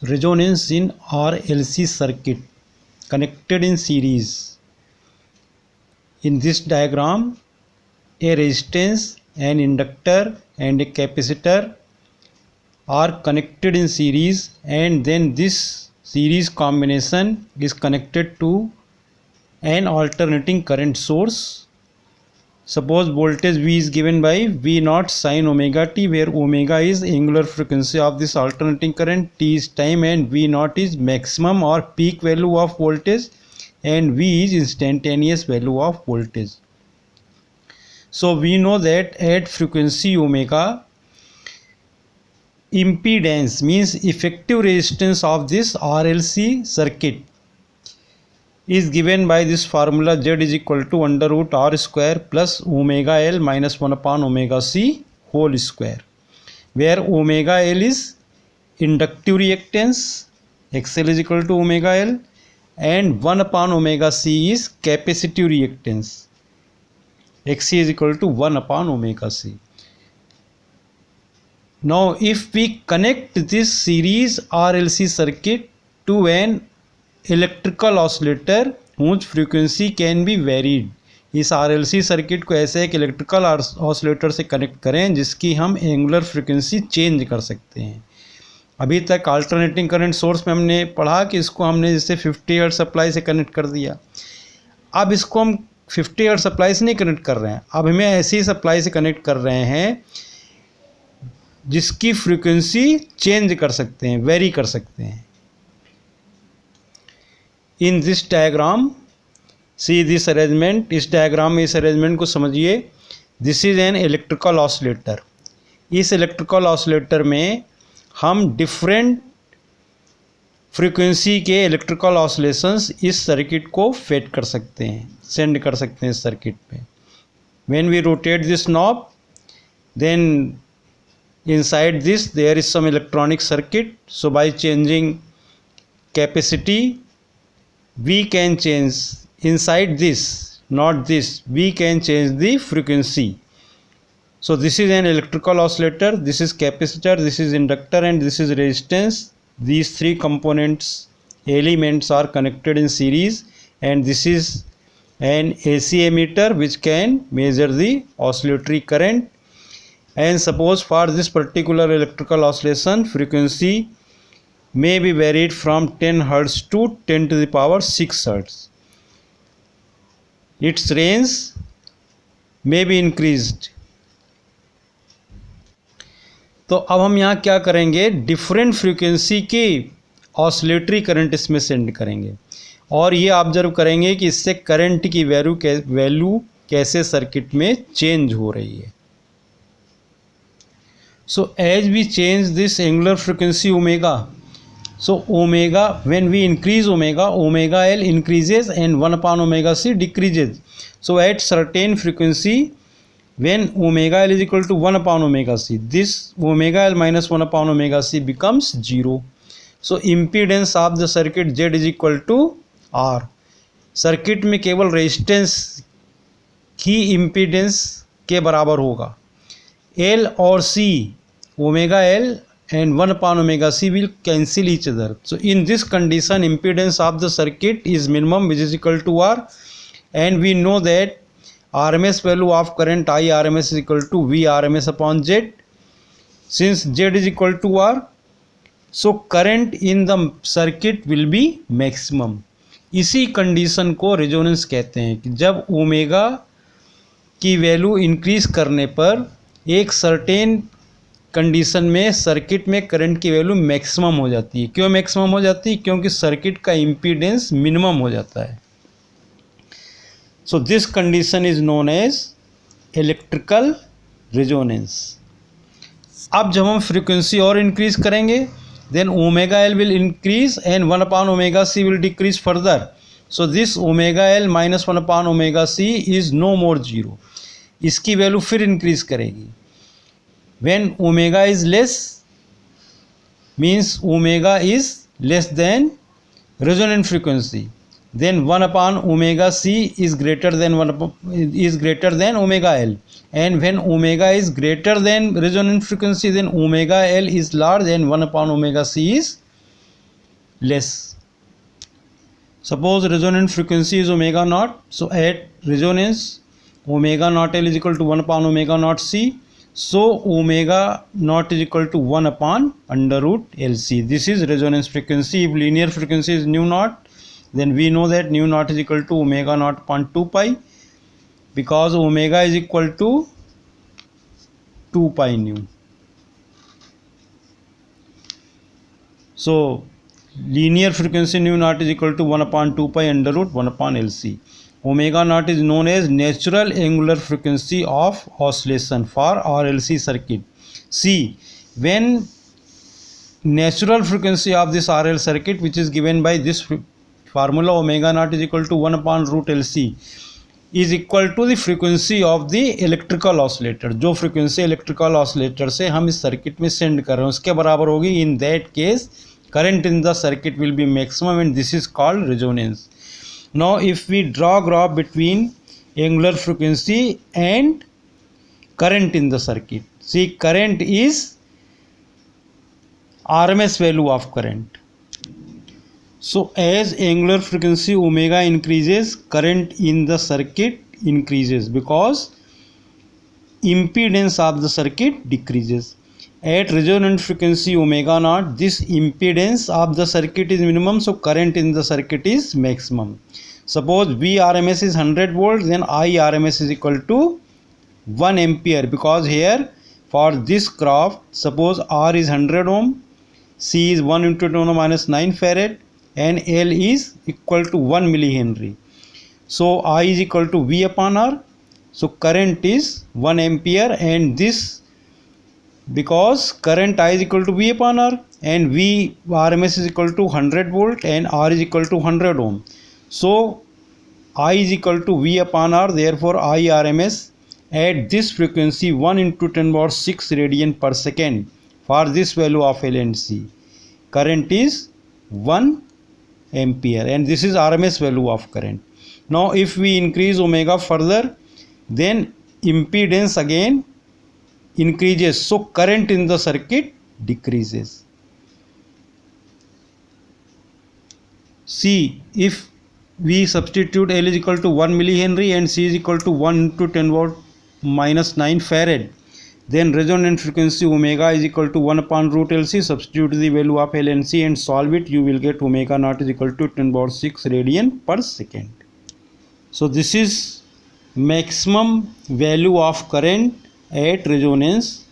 resonance in RLC circuit connected in series. In this diagram, a resistance, an inductor and a capacitor are connected in series, and then this series combination is connected to an alternating current source. Suppose voltage V is given by V naught sin omega t, where omega is angular frequency of this alternating current, t is time, and V naught is maximum or peak value of voltage, and V is instantaneous value of voltage. So we know that at frequency omega, impedance means effective resistance of this RLC circuit is given by this formula Z is equal to under root R square plus omega L minus 1 upon omega C whole square, where omega L is inductive reactance, XL is equal to omega L, and 1 upon omega C is capacitive reactance, XC is equal to 1 upon omega C. Now if we connect this series RLC circuit to an electrical oscillator whose frequency can be varied, इस RLC circuit को ऐसे एक electrical oscillator से connect करें जिसकी हम angular frequency change कर सकते हैं। अभी तक अल्टरनेटिंग करंट सोर्स में हमने पढ़ा कि इसको हमने जैसे 50 हर्ट्ज सप्लाई से कनेक्ट कर दिया। अब इसको हम 50 हर्ट्ज सप्लाई से नहीं कनेक्ट कर रहे हैं, अब हमें ऐसी सप्लाई से कनेक्ट कर रहे हैं जिसकी फ्रीक्वेंसी चेंज कर सकते हैं, वेरी कर सकते हैं। In this diagram see this arrangement, इस डायग्राम में इस अरेंजमेंट को समझिए। This is an electrical oscillator. इस इलेक्ट्रिकल ऑसिलेटर में हम डिफरेंट फ्रीक्वेंसी के इलेक्ट्रिकल ऑसिलेशंस इस सर्किट को फेड कर सकते हैं, सेंड कर सकते हैं इस सर्किट पे। When we rotate this knob, then inside this there is some electronic circuit, so by changing capacity we can change inside this, not this, we can change the frequency. So this is an electrical oscillator, this is capacitor, this is inductor, and this is resistance. These three components elements are connected in series, and this is an AC emitter which can measure the oscillatory current. And suppose for this particular electrical oscillation, frequency may be varied from 10 Hz to 10 to the power 6 Hz. Its range may be increased. तो अब हम यहाँ क्या करेंगे, different frequency की oscillatory current इसमें send करेंगे, और ये ऑब्जर्व करेंगे कि इससे करंट की वैल्यू कैसे सर्किट में चेंज हो रही है। So as we change this angular frequency omega, so omega, when we increase omega, omega L increases and 1 upon omega C decreases. So at certain frequency, when omega L is equal to 1 upon omega C, this omega L minus 1 upon omega C becomes 0. So impedance of the circuit Z is equal to R. Circuit में केवल resistance ही impedance के बराबर होगा। L और C, omega L and 1 upon omega C will cancel each other. So in this condition, impedance of the circuit is minimum, which is equal to R, and we know that RMS value of current I RMS is equal to V RMS upon Z. Since Z is equal to R, so current in the circuit will be maximum. इसी condition को resonance कहते हैं कि जब omega की value increase करने पर एक सर्टेन कंडीशन में सर्किट में करंट की वैल्यू मैक्सिमम हो जाती है। क्यों मैक्सिमम हो जाती है? क्योंकि सर्किट का इम्पीडेंस मिनिमम हो जाता है। So this condition is known as electrical resonance. अब जब हम फ्रीक्वेंसी और इंक्रीज करेंगे, then omega L will increase and 1 upon omega C will decrease further. So this omega L minus 1 upon omega C is no more 0. इसकी value फिर increase करेगी। When omega is less means omega is less than resonant frequency, then 1 upon omega C is greater than omega L, and when omega is greater than resonant frequency, then omega L is large and 1 upon omega C is less. Suppose resonant frequency is omega naught. So at resonance, omega naught L is equal to 1 upon omega naught C. So omega naught is equal to 1 upon under root LC. This is resonance frequency. If linear frequency is nu naught, then we know that nu naught is equal to omega naught upon 2 pi, because omega is equal to 2 pi nu. So linear frequency nu naught is equal to 1 upon 2 pi under root 1 upon LC. Omega naught is known as natural angular frequency of oscillation for RLC circuit. See, when natural frequency of this RL circuit, which is given by this formula, omega naught is equal to 1 upon root LC, is equal to the frequency of the electrical oscillator. जो frequency electrical oscillator से हम इस circuit में send कर रहे हैं उसके बराबर होगी. In that case, current in the circuit will be maximum, and this is called resonance. Now if we draw graph between angular frequency and current in the circuit, see, current is RMS value of current. So as angular frequency omega increases, current in the circuit increases because impedance of the circuit decreases. At resonant frequency omega naught, this impedance of the circuit is minimum, so current in the circuit is maximum. Suppose Vrms is 100 volts, then Irms is equal to 1 ampere, because here for this graph, suppose R is 100 ohm, C is 1 into 10 to the minus 9 farad, and L is equal to 1 millihenry. So I is equal to V upon R. So current is 1 ampere, and this, because current I is equal to V upon R, and V RMS is equal to 100 volt and R is equal to 100 ohm. So I is equal to V upon R, therefore I RMS at this frequency 1 into 10 power 6 radian per second for this value of L and C. Current is 1 ampere, and this is RMS value of current. Now if we increase omega further, then impedance again increases, so current in the circuit decreases. See, if we substitute L is equal to 1 millihenry and C is equal to 1 into 10 power minus 9 farad, then resonant frequency omega is equal to 1 upon root LC. Substitute the value of L and C and solve it, you will get omega naught is equal to 10 power 6 radian per second. So this is maximum value of current at resonance,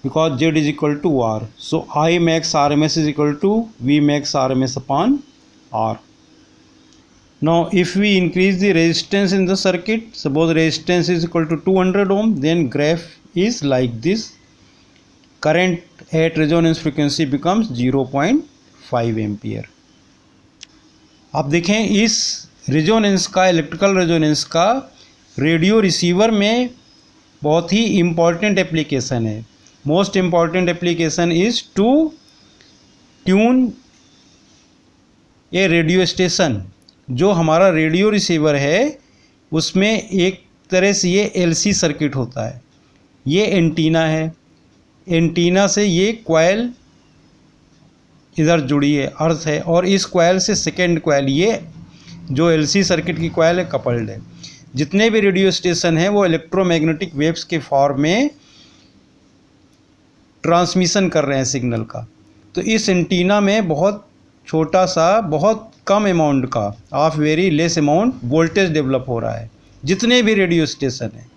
because Z is equal to R. So I max RMS is equal to V max RMS upon R. Now if we increase the resistance in the circuit, suppose resistance is equal to 200 ohm, then graph is like this. Current at resonance frequency becomes 0.5 ampere. आप देखें इस resonance का, electrical resonance का radio receiver में बहुत ही important application है. Most important application is to tune a radio station. जो हमारा रेडियो रिसीवर है उसमें एक तरह से ये एलसी सर्किट होता है. ये एंटीना है, एंटीना से ये कॉइल इधर जुड़ी है, अर्थ है, और इस कॉइल से सेकेंड कॉइल, ये जो एलसी सर्किट की कॉइल है कपल्ड है. जितने भी रेडियो स्टेशन हैं वो इलेक्ट्रोमैग्नेटिक वेव्स के फॉर्म में ट्रांसमिशन कर रहे हैं सिग्नल का. तो इस एंटीना में बहुत छोटा सा, बहुत कम अमाउंट का, of very less amount voltage develop हो रहा है जितने भी रेडियो स्टेशन हैं.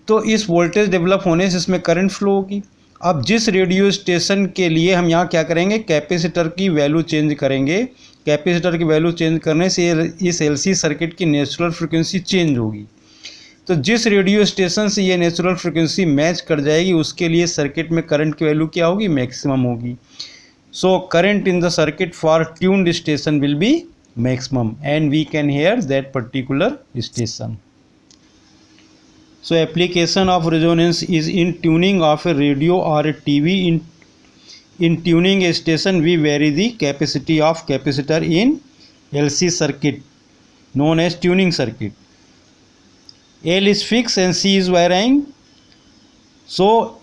तो इस वोल्टेज डेवलप होने से इसमें करंट फ्लो होगी. अब जिस रेडियो स्टेशन के लिए हम यहाँ क्या करेंगे, कैपेसिटर की वैल्यू चेंज करेंगे. कैपेसिटर की वैल्यू चेंज करने से इस एलसी सर्किट की नेचुरल फ्रिक्वेंसी चेंज होगी. तो जिस रेडियो स्टेशन से ये नेचुरल फ्रिक्वेंसी मैच कर जाएगी उसके लिए सर्किट में करंट की वैल्यू क्या होगी, मैक्सिमम होगी. So current in the circuit for tuned station will be maximum, and we can hear that particular station. So application of resonance is in tuning of a radio or a TV. In tuning a station we vary the capacity of capacitor in LC circuit known as tuning circuit. L is fixed and C is varying. So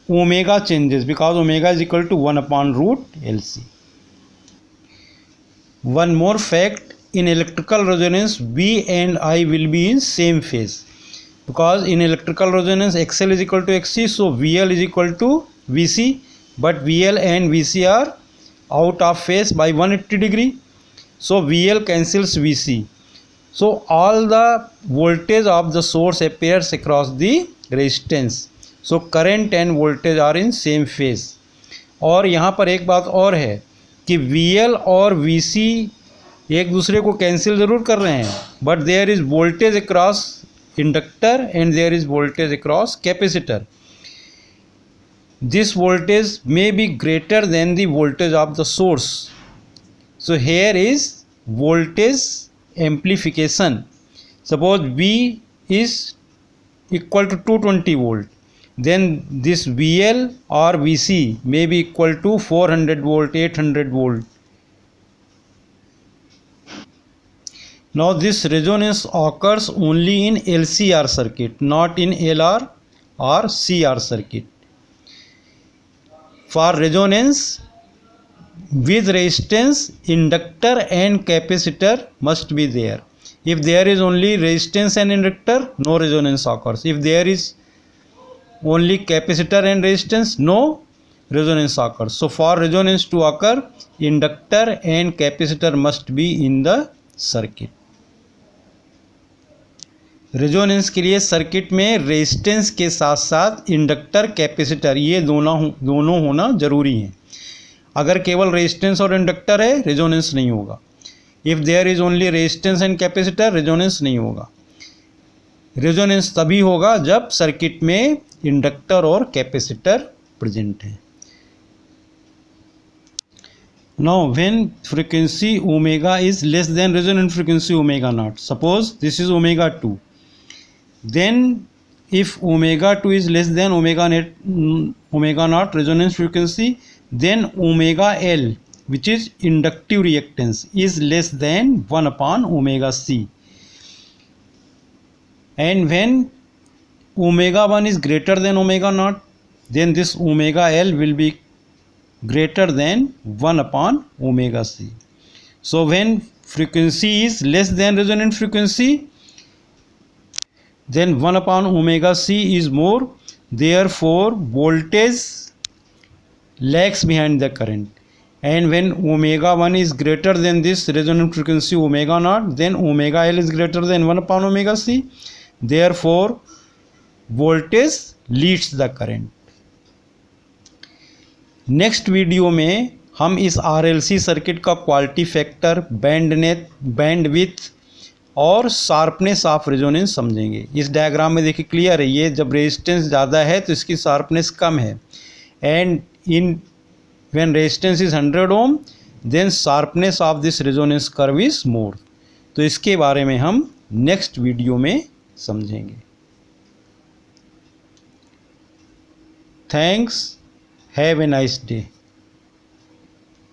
omega changes because omega is equal to 1 upon root LC. One more fact, in electrical resonance V and I will be in same phase, because in electrical resonance XL is equal to XC, so VL is equal to VC, but VL and VC are out of phase by 180 degree, so VL cancels VC, so all the voltage of the source appears across the resistance, so current and voltage are in same phase. और यहाँ पर एक बात और है कि VL और VC एक दूसरे को कैंसिल ज़रूर कर रहे हैं, but there is voltage across inductor and there is voltage across capacitor. This voltage may be greater than the voltage of the source. So here is voltage amplification. Suppose V is equal to 220 volt, then this VL or VC may be equal to 400 volt, 800 volt. Now this resonance occurs only in LCR circuit, not in LR or CR circuit. For resonance with resistance, inductor and capacitor must be there. If there is only resistance and inductor, no resonance occurs. If there is only capacitor and resistance, no resonance occurs. So for resonance to occur, inductor and capacitor must be in the circuit. Resonance के लिए circuit में resistance के साथ साथ inductor capacitor ये दोनों होना ज़रूरी है. अगर केवल रेजिस्टेंस और इंडक्टर है रेजोनेंस नहीं होगा. If there is only resistance and capacitor resonance नहीं होगा. रेजोनेंस तभी होगा जब सर्किट में इंडक्टर और कैपेसिटर प्रेजेंट है. Now when frequency omega is less than resonant frequency omega naught, suppose this is omega 2, then if omega 2 is less than omega naught resonance frequency, then omega L, which is inductive reactance, is less than 1 upon omega C. And when omega 1 is greater than omega naught, then this omega L will be greater than 1 upon omega C. So when frequency is less than resonant frequency, then 1 upon omega C is more, therefore voltage lags behind the current. And when omega 1 is greater than this resonant frequency omega naught, then omega L is greater than 1 upon omega C, therefore voltage leads the current. Next video में हम इस RLC circuit का quality factor, bandwidth और sharpness of resonance समझेंगे. इस diagram में देखिए clear है, ये जब रेजिस्टेंस ज़्यादा है तो इसकी शार्पनेस कम है, and when resistance is 100 ohm then sharpness of this resonance curve is more. तो इसके बारे में हम नेक्स्ट वीडियो में समझेंगे. Thanks. Have a nice day.